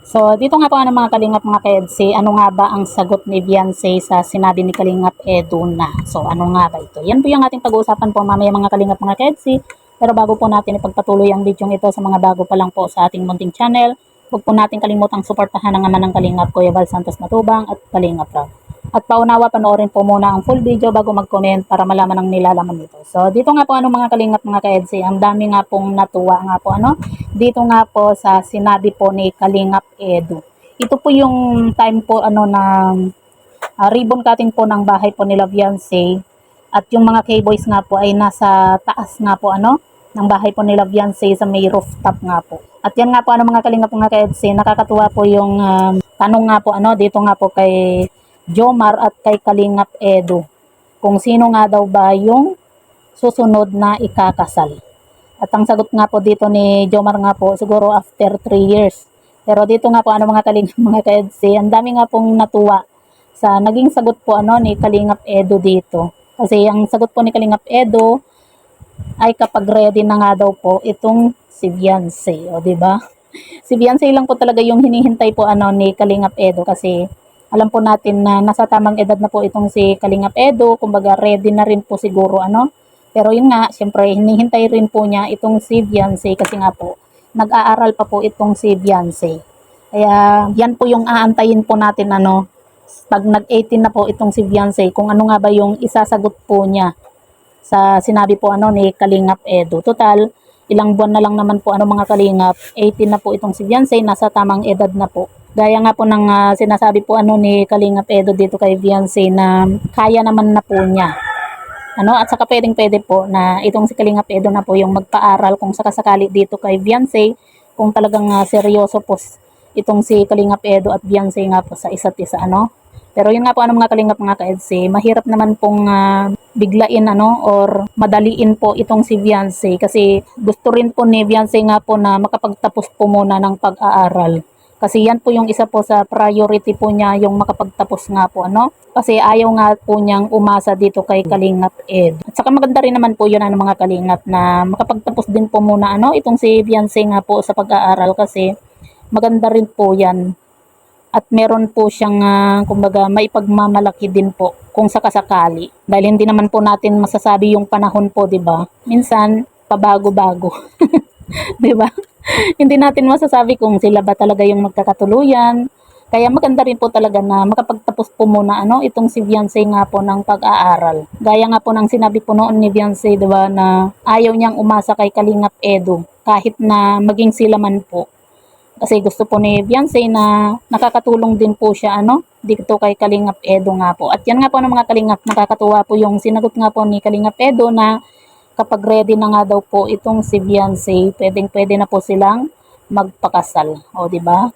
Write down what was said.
So, dito nga po mga kalingap mga ka-EDSI, ano nga ba ang sagot ni Beyonce sa sinabi ni Kalingap Edu na? So, ano nga ba ito? Yan po yung ating pag-uusapan po mamaya mga kalingap mga ka-EDSI. Pero bago po natin ipagpatuloy ang video ito sa mga bago pa lang po sa ating munting channel, huwag po natin kalimutang suportahan ang ama ng Kalingap, Kuya Val Santos Matubang at Kalingap Rob. At paunawa, panoorin po muna ang full video bago mag-comment para malaman ang nilalaman nito. So, dito nga po mga kalingap mga ka-EDSI, ang dami nga pong natuwa nga po dito nga po sa sinabi po ni Kalingap Edu. Ito po yung time po na ribbon cutting po ng bahay po nila Beyonce, at yung mga K-boys nga po ay nasa taas nga po ng bahay po nila Beyonce sa may rooftop nga po. At yan nga po mga kalingap mga ka-EDSI, nakakatuwa po yung tanong nga po dito nga po kay Jomar at kay Kalingap Edu kung sino nga daw ba yung susunod na ikakasal. At ang sagot nga po dito ni Jomar nga po, siguro after 3 years. Pero dito nga po mga kalingap mga ka-EDSI, ang dami nga pong natuwa sa naging sagot po ni Kalingap Edu dito. Kasi ang sagot po ni Kalingap Edu ay kapag ready na nga daw po itong si Beyonce, o di ba? Si Beyonce lang po talaga yung hinihintay po ni Kalingap Edu, kasi alam po natin na nasa tamang edad na po itong si Kalingap Edu, kumbaga ready na rin po siguro Pero yun nga, siyempre hinihintay rin po niya itong si Beyonce kasi nga po nag-aaral pa po itong si Beyonce. Kaya yan po yung aantayin po natin pag nag-18 na po itong si Beyonce, kung ano nga ba yung isasagot po niya sa sinabi po ni Kalingap Edu. Total, ilang buwan na lang naman po mga kalingap, 18 na po itong si Beyonce, nasa tamang edad na po. Gaya nga po ng sinasabi po ni Kalingap Edu dito kay Beyonce na kaya naman na po niya. At saka pwede po na itong si Kalingap Edu na po yung magpaaral kung sakasakali dito kay Beyonce, kung talagang seryoso po itong si Kalingap Edu at Beyonce nga po sa isa't isa Pero yun nga po mga kalingap mga ka-EDSI, mahirap naman pong biglain or madaliin po itong si Beyonce, kasi gusto rin po ni Beyonce nga po na makapagtapos po muna ng pag-aaral. Kasi yan po yung isa po sa priority po niya, yung makapagtapos nga po kasi ayaw nga po niyang umasa dito kay Kalingap Ed. At saka maganda rin naman po yun mga kalingap na makapagtapos din po muna itong si Beyonce nga po sa pag-aaral, kasi maganda rin po yan. At meron po siyang kumbaga maipagmamalaki din po kung sakasakali. Dahil hindi naman po natin masasabi yung panahon po, 'di ba? Minsan pabago-bago. 'Di ba? Hindi natin masasabi kung sila ba talaga yung magkakatuluyan. Kaya maganda rin po talaga na makapagtapos po muna itong si Beyonce nga po ng pag-aaral. Gaya nga po ng sinabi po noon ni Beyonce, 'di ba, na ayaw niyang umasa kay Kalingap Edu kahit na maging sila man po. Kasi gusto po ni Beyonce na nakakatulong din po siya dito kay Kalingap Edu nga po. At yan nga po mga kalingap, nakakatuwa po yung sinagot nga po ni Kalingap Edu na kapag ready na nga daw po itong si Beyonce, pwedeng-pwede na po silang magpakasal. O, di ba?